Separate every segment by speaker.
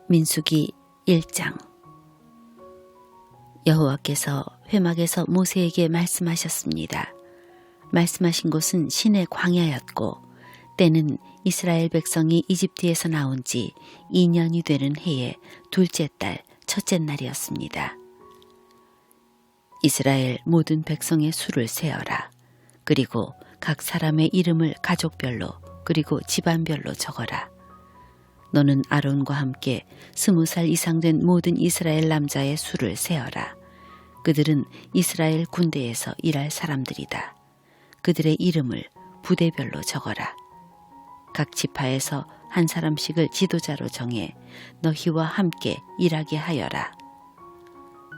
Speaker 1: 민수기 1장. 여호와께서 회막에서 모세에게 말씀하셨습니다. 말씀하신 곳은 신의 광야였고 때는 이스라엘 백성이 이집트에서 나온 지 2년이 되는 해의 둘째 달 첫째 날이었습니다. 이스라엘 모든 백성의 수를 세어라. 그리고 각 사람의 이름을 가족별로 그리고 집안별로 적어라. 너는 아론과 함께 20살 이상 된 모든 이스라엘 남자의 수를 세어라. 그들은 이스라엘 군대에서 일할 사람들이다. 그들의 이름을 부대별로 적어라. 각 지파에서 한 사람씩을 지도자로 정해 너희와 함께 일하게 하여라.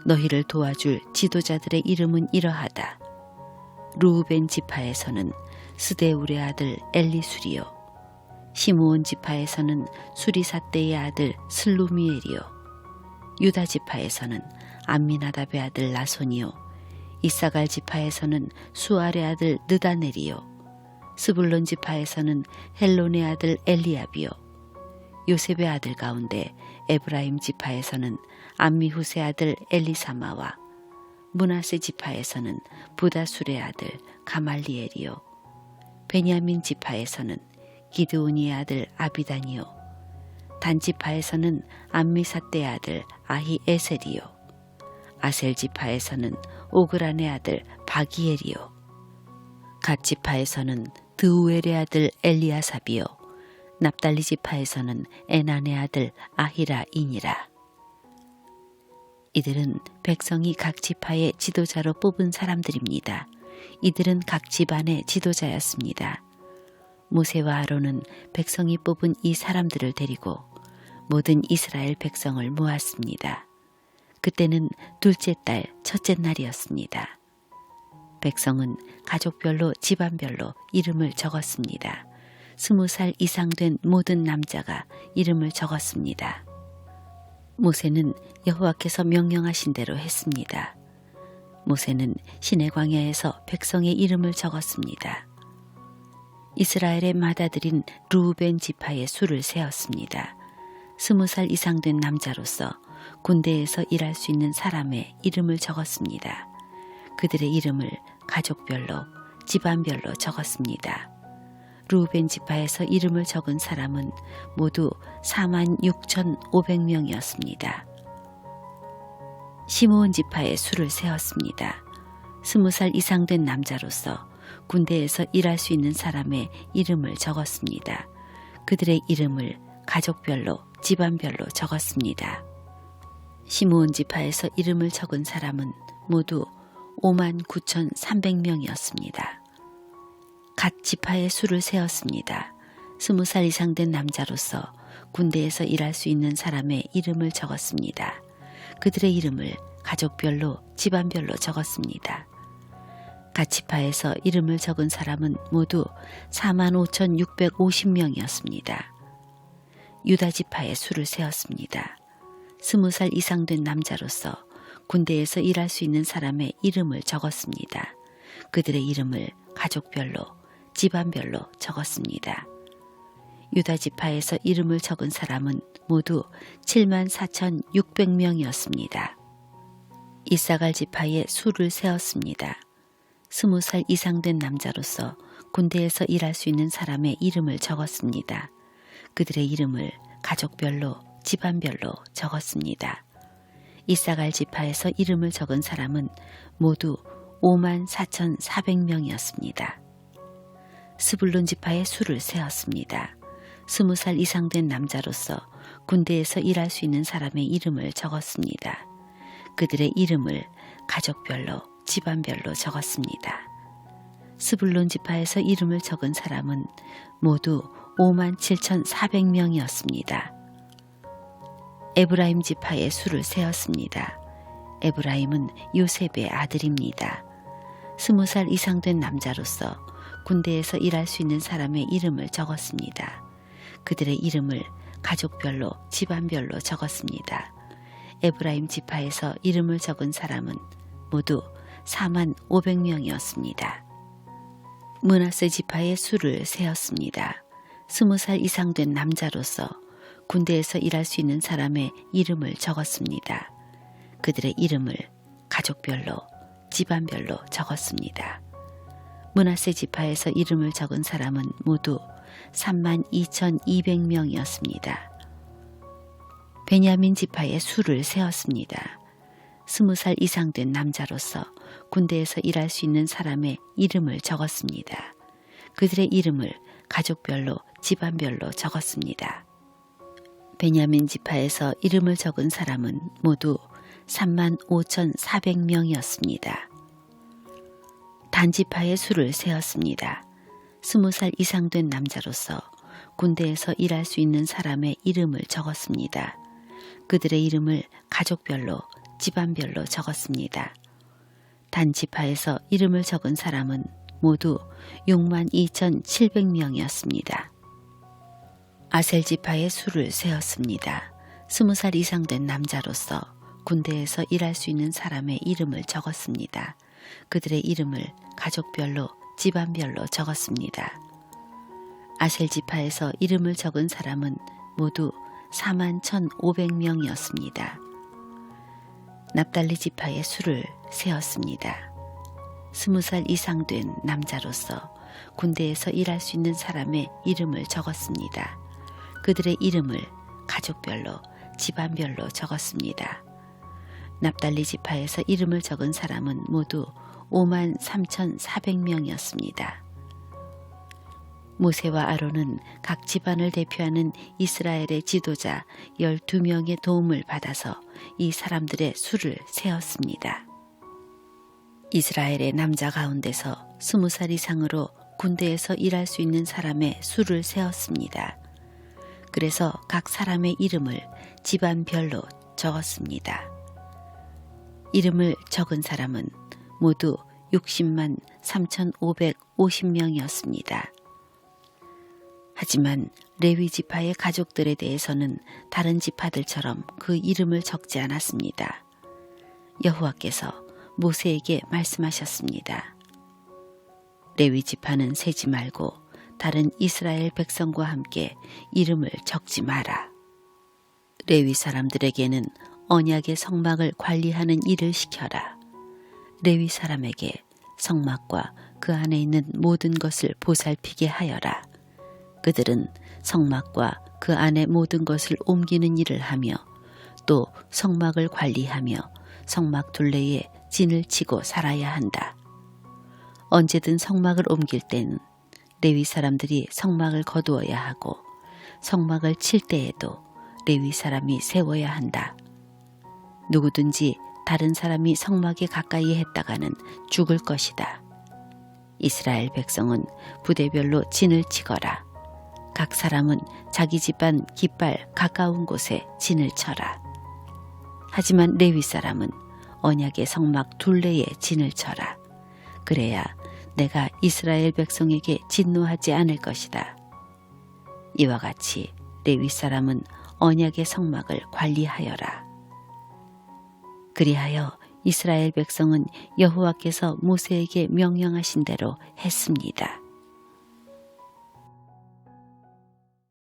Speaker 1: 너희를 도와줄 지도자들의 이름은 이러하다. 르우벤 지파에서는 스데울의 아들 엘리수리요. 시므온 지파에서는 수리삿대의 아들 슬루미엘이요. 유다 지파에서는 암미나답의 아들 나손이요. 이사갈 지파에서는 수알의 아들 느다넬이요. 스불론 지파에서는 헬론의 아들 엘리압이요. 요셉의 아들 가운데 에브라임 지파에서는 암미훗의 아들 엘리사마와 므낫세 지파에서는 부다술의 아들 가말리엘이요. 베냐민 지파에서는 기드온이의 아들 아비단이요. 단 지파에서는 암미삿대의 아들 아히에셀이요. 아셀 지파에서는 오그란의 아들 바기엘이요. 갓 지파에서는 드우엘의 아들 엘리아삽이요. 납달리 지파에서는 에난의 아들 아히라이니라. 이들은 백성이 각 지파의 지도자로 뽑은 사람들입니다. 이들은 각 집안의 지도자였습니다. 모세와 아론은 백성이 뽑은 이 사람들을 데리고 모든 이스라엘 백성을 모았습니다. 그때는 둘째 달 첫째 날이었습니다. 백성은 가족별로 집안별로 이름을 적었습니다. 20살 이상 된 모든 남자가 이름을 적었습니다. 모세는 여호와께서 명령하신 대로 했습니다. 모세는 시내 광야에서 백성의 이름을 적었습니다. 이스라엘의 맏아들인 르우벤 지파의 수를 세었습니다. 20살 이상 된 남자로서 군대에서 일할 수 있는 사람의 이름을 적었습니다. 그들의 이름을 가족별로 집안별로 적었습니다. 르우벤 지파에서 이름을 적은 사람은 모두 46,500명이었습니다. 시므온 지파의 수를 세었습니다. 20살 이상 된 남자로서 군대에서 일할 수 있는 사람의 이름을 적었습니다. 그들의 이름을 가족별로 집안별로 적었습니다. 시므온 지파에서 이름을 적은 사람은 모두 59,300명이었습니다. 갓 지파의 수를 세었습니다. 20살 이상 된 남자로서 군대에서 일할 수 있는 사람의 이름을 적었습니다. 그들의 이름을 가족별로 집안별로 적었습니다. 갓 지파에서 이름을 적은 사람은 모두 45,650명이었습니다. 유다 지파의 수를 세었습니다. 20살 이상 된 남자로서 군대에서 일할 수 있는 사람의 이름을 적었습니다. 그들의 이름을 가족별로 집안별로 적었습니다. 유다 지파에서 이름을 적은 사람은 모두 74,600명이었습니다. 이사갈 지파의 수를 세었습니다. 20살 이상 된 남자로서 군대에서 일할 수 있는 사람의 이름을 적었습니다. 그들의 이름을 가족별로 집안별로 적었습니다. 이사갈 지파에서 이름을 적은 사람은 모두 54,400명이었습니다. 스불론 지파의 수를 세었습니다. 20살 이상 된 남자로서 군대에서 일할 수 있는 사람의 이름을 적었습니다. 그들의 이름을 가족별로 집안별로 적었습니다. 스불론 지파에서 이름을 적은 사람은 모두 57,400명이었습니다. 에브라임 지파의 수를 세었습니다. 에브라임은 요셉의 아들입니다. 20살 이상 된 남자로서 군대에서 일할 수 있는 사람의 이름을 적었습니다. 그들의 이름을 가족별로 집안별로 적었습니다. 에브라임 지파에서 이름을 적은 사람은 모두 45,000명이었습니다. 므낫세 지파의 수를 세었습니다. 20살 이상 된 남자로서 군대에서 일할 수 있는 사람의 이름을 적었습니다. 그들의 이름을 가족별로, 집안별로 적었습니다. 므낫세 지파에서 이름을 적은 사람은 모두 32,200명이었습니다. 베냐민 지파의 수를 세었습니다. 20살 이상 된 남자로서 군대에서 일할 수 있는 사람의 이름을 적었습니다. 그들의 이름을 가족별로, 집안별로 적었습니다. 베냐민 지파에서 이름을 적은 사람은 모두 35,400명이었습니다. 단 지파의 수를 세었습니다. 20살 이상 된 남자로서 군대에서 일할 수 있는 사람의 이름을 적었습니다. 그들의 이름을 가족별로, 집안별로 적었습니다. 단 지파에서 이름을 적은 사람은 모두 62,700명이었습니다. 아셀 지파의 수를 세었습니다. 20살 이상 된 남자로서 군대에서 일할 수 있는 사람의 이름을 적었습니다. 그들의 이름을 가족별로, 집안별로 적었습니다. 아셀 지파에서 이름을 적은 사람은 모두 41,500명이었습니다. 납달리 지파의 수를 세었습니다. 20살 이상 된 남자로서 군대에서 일할 수 있는 사람의 이름을 적었습니다. 그들의 이름을 가족별로, 집안별로 적었습니다. 납달리 지파에서 이름을 적은 사람은 모두 53,400명이었습니다. 모세와 아론은 각 집안을 대표하는 이스라엘의 지도자 12명의 도움을 받아서 이 사람들의 수를 세었습니다. 이스라엘의 남자 가운데서 20살 이상으로 군대에서 일할 수 있는 사람의 수를 세었습니다. 그래서 각 사람의 이름을 집안별로 적었습니다. 이름을 적은 사람은 모두 60만 3,550명이었습니다. 하지만 레위 지파의 가족들에 대해서는 다른 지파들처럼 그 이름을 적지 않았습니다. 여호와께서 모세에게 말씀하셨습니다. 레위 지파는 세지 말고 다른 이스라엘 백성과 함께 이름을 적지 마라. 레위 사람들에게는 언약의 성막을 관리하는 일을 시켜라. 레위 사람에게 성막과 그 안에 있는 모든 것을 보살피게 하여라. 그들은 성막과 그 안의 모든 것을 옮기는 일을 하며 또 성막을 관리하며 성막 둘레에 진을 치고 살아야 한다. 언제든 성막을 옮길 땐 레위 사람들이 성막을 거두어야 하고 성막을 칠 때에도 레위 사람이 세워야 한다. 누구든지 다른 사람이 성막에 가까이 했다가는 죽을 것이다. 이스라엘 백성은 부대별로 진을 치거라. 각 사람은 자기 집안 깃발 가까운 곳에 진을 쳐라. 하지만 레위 사람은 언약의 성막 둘레에 진을 쳐라. 그래야 내가 이스라엘 백성에게 진노하지 않을 것이다. 이와 같이 레위 사람은 언약의 성막을 관리하여라. 그리하여 이스라엘 백성은 여호와께서 모세에게 명령하신 대로 했습니다.